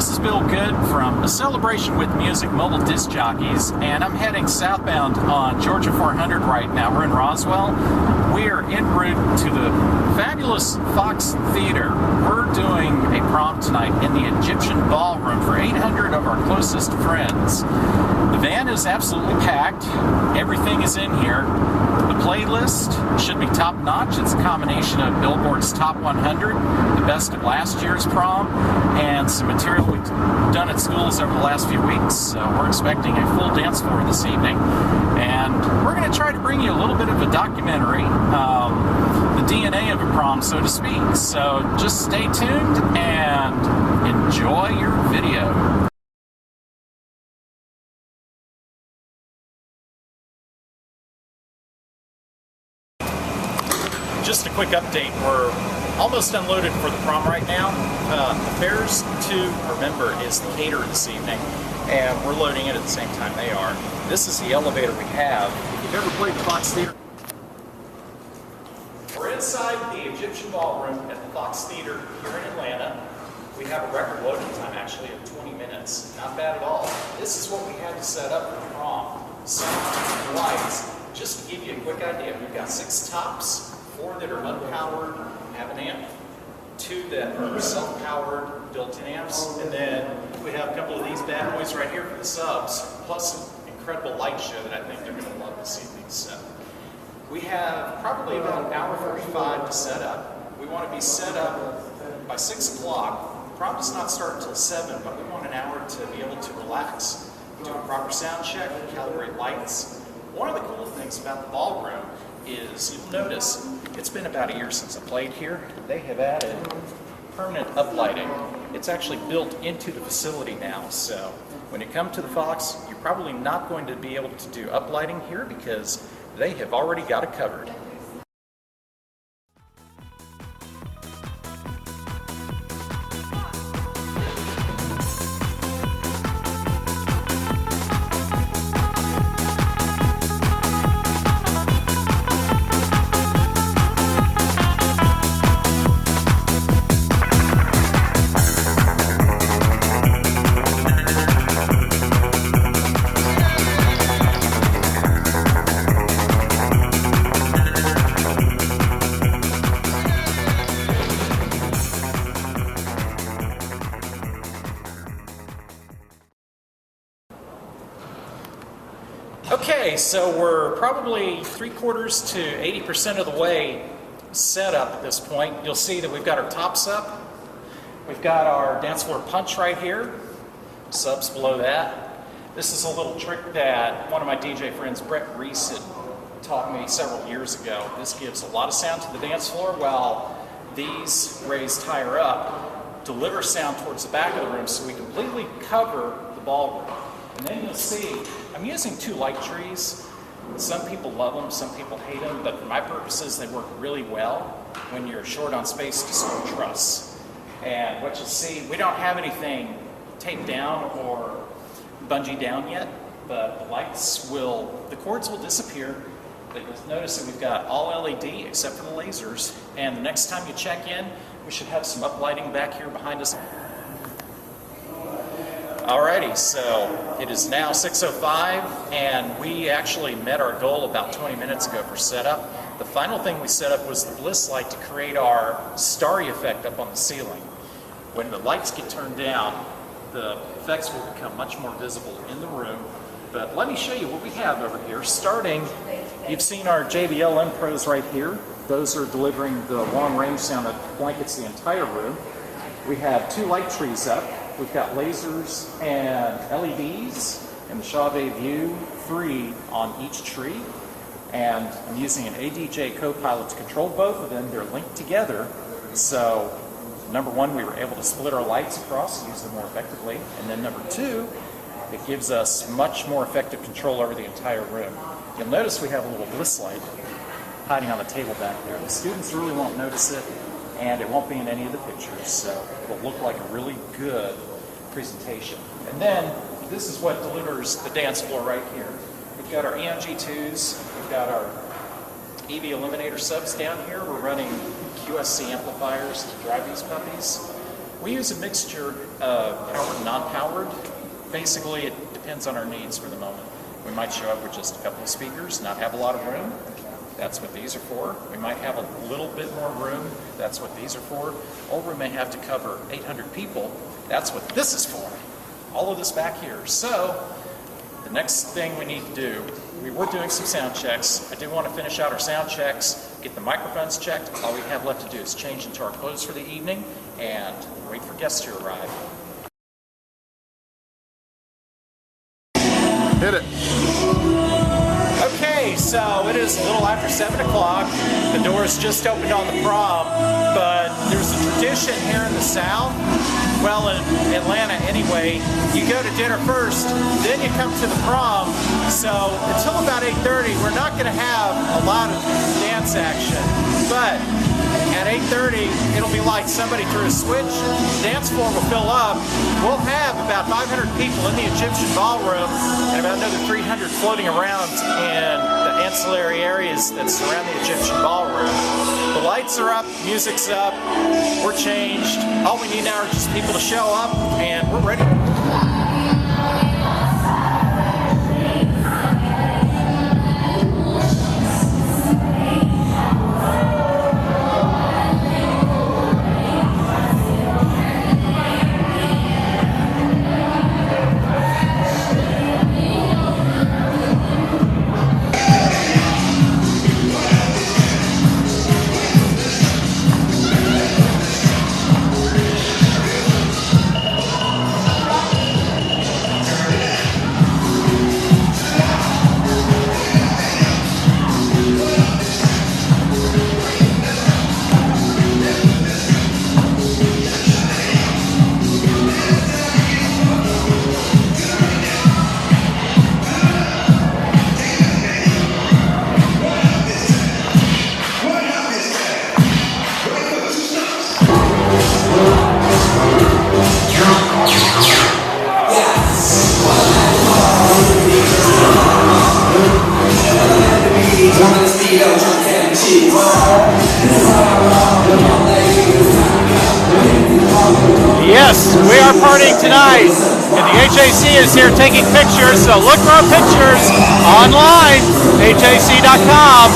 This is Bill Good from A Celebration with Music Mobile Disc Jockeys, and I'm heading southbound on Georgia 400 right now. We're in Roswell. We are en route to the fabulous Fox Theater. We're doing a prom tonight in the Egyptian Ballroom for 800 of our closest friends. The van is absolutely packed. Everything is in here. The playlist should be top-notch. It's a combination of Billboard's Top 100, the best of last year's prom, and some material we've done at schools over the last few weeks. So we're expecting a full dance floor this evening. And we're going to try to bring you a little bit of a documentary, the DNA of a prom, so to speak. So just stay tuned and enjoy your video. Just a quick update, we're almost unloaded for the prom right now. The fares to remember is the caterer this evening, and we're loading it at the same time they are. This is the elevator we have. If you've ever played the Fox Theater, we're inside the Egyptian Ballroom at the Fox Theater here in Atlanta. We have a record loading time actually of 20 minutes. Not bad at all. This is what we had to set up for the prom. Some lights. Just to give you a quick idea, we've got 6 tops. 4 that are unpowered, have an amp, 2 that are self-powered, built-in amps, and then we have a couple of these bad boys right here for the subs, plus an incredible light show that I think they're going to love this evening. So we have probably about an hour 45 to set up. We want to be set up by 6 o'clock. The prom does not start until 7, but we want an hour to be able to relax, do a proper sound check, calibrate lights. One of the cool things about the ballroom is you'll notice it's been about a year since I played here. They have added permanent uplighting. It's actually built into the facility now, so when you come to the Fox, you're probably not going to be able to do uplighting here because they have already got it covered. Okay, so we're probably 3/4 to 80% of the way set up at this point. You'll see that we've got our tops up. We've got our dance floor punch right here. Subs below that. This is a little trick that one of my DJ friends, Brett Reese, had taught me several years ago. This gives a lot of sound to the dance floor while these raised higher up deliver sound towards the back of the room so we completely cover the ballroom. And then you'll see, I'm using 2 light trees. Some people love them, some people hate them, but for my purposes, they work really well when you're short on space to store truss. And what you'll see, we don't have anything taped down or bungee down yet, but the cords will disappear. But you'll notice that we've got all LED except for the lasers. And the next time you check in, we should have some uplighting back here behind us. Alrighty, so it is now 6:05, and we actually met our goal about 20 minutes ago for setup. The final thing we set up was the bliss light to create our starry effect up on the ceiling. When the lights get turned down, the effects will become much more visible in the room. But let me show you what we have over here. Starting, you've seen our JBL M Pros right here. Those are delivering the long-range sound that blankets the entire room. We have 2 light trees up. We've got lasers and LEDs and the Chauvet View 3 on each tree. And I'm using an ADJ Copilot to control both of them. They're linked together. So, number 1, we were able to split our lights across, use them more effectively. And then number 2, it gives us much more effective control over the entire room. You'll notice we have a little bliss light hiding on the table back there. The students really won't notice it, and it won't be in any of the pictures, so it'll look like a really good presentation. And then this is what delivers the dance floor right here. We've got our EMG2s, we've got our EV eliminator subs down here. We're running QSC amplifiers to drive these puppies. We use a mixture of powered and non-powered. Basically, it depends on our needs for the moment. We might show up with just a couple of speakers, not have a lot of room. That's what these are for. We might have a little bit more room. That's what these are for. Or we may have to cover 800 people. That's what this is for. All of this back here. So, the next thing we need to do, we were doing some sound checks. I do want to finish out our sound checks, get the microphones checked. All we have left to do is change into our clothes for the evening and wait for guests to arrive. Hit it. Okay, so it is a little after 7 o'clock. The doors just opened on the prom, but there's a tradition here in the South. Well, in Atlanta anyway, you go to dinner first, then you come to the prom. So until about 8:30, we're not going to have a lot of dance action. But at 8:30, it'll be like somebody threw a switch, the dance floor will fill up. We'll have about 500 people in the Egyptian ballroom and about another 300 floating around in the ancillary areas that surround the Egyptian ballroom. The lights are up, music's up, we're changed. All we need now are just people to show up and we're ready. Yes, we are partying tonight, and the HAC is here taking pictures, so look for our pictures online, hac.com.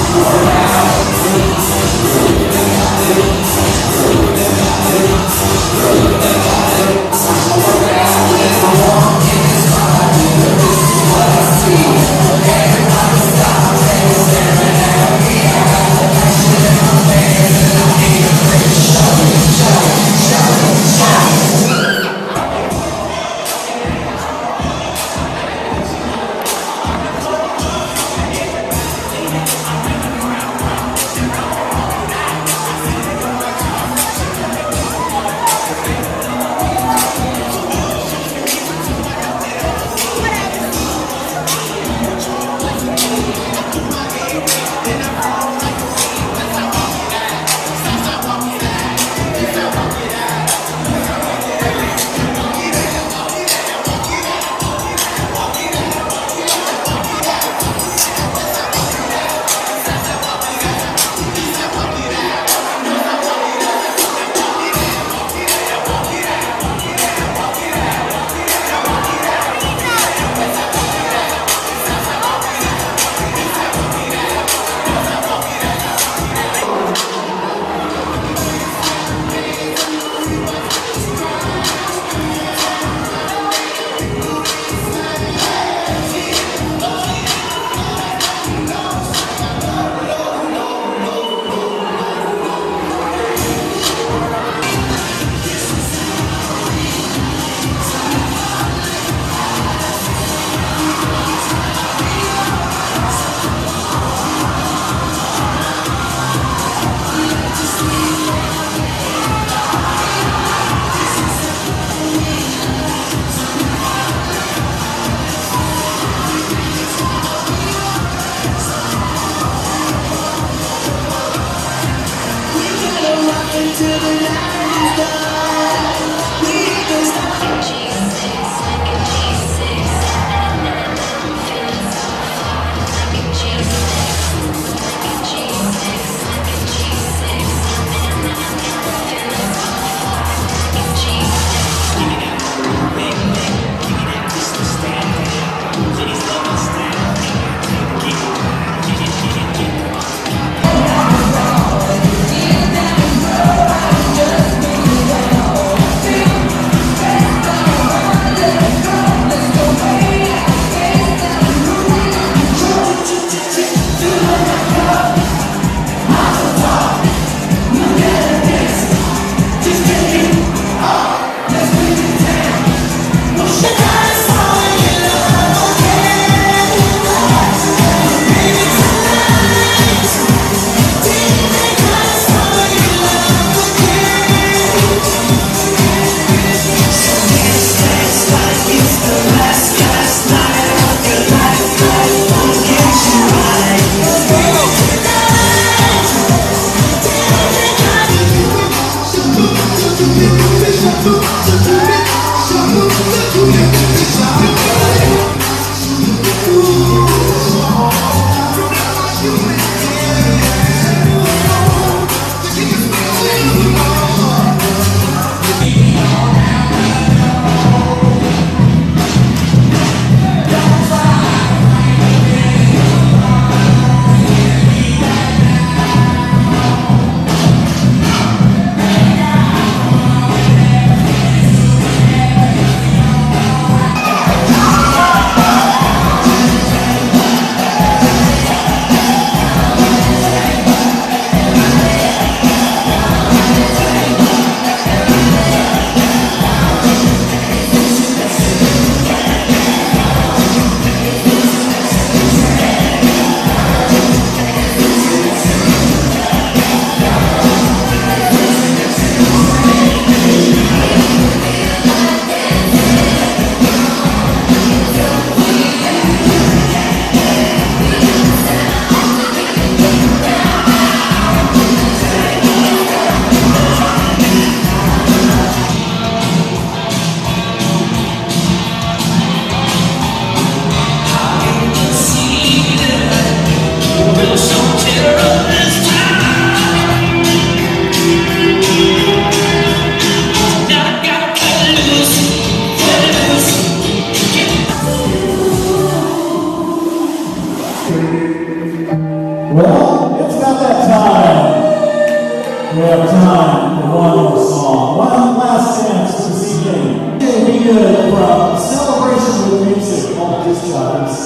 Well, it's about that time. We have time for one more song. One last chance for this evening. We good from Celebration with Music on the disc jockeys.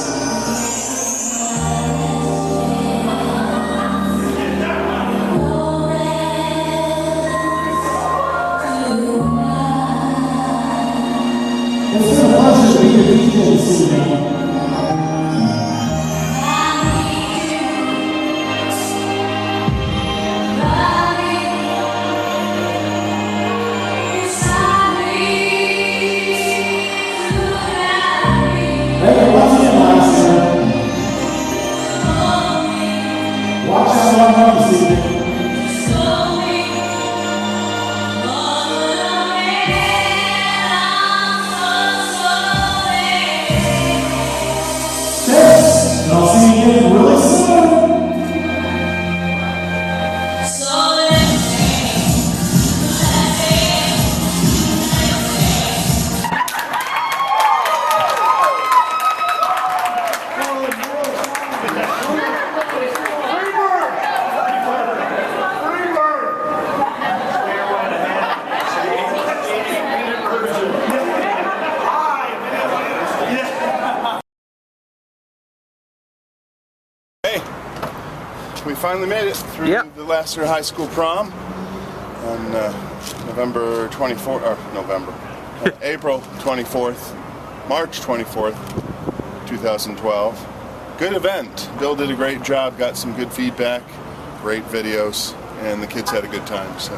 It's been a pleasure to be your DJ this evening. Hey, watch in, Lassiter. Watch out on home this evening. Thanks, and I'll see you again really soon. We finally made it through the Lassiter High School prom on November 24th, or April 24th, March 24th, 2012. Good event. Bill did a great job, got some good feedback, great videos, and the kids had a good time. So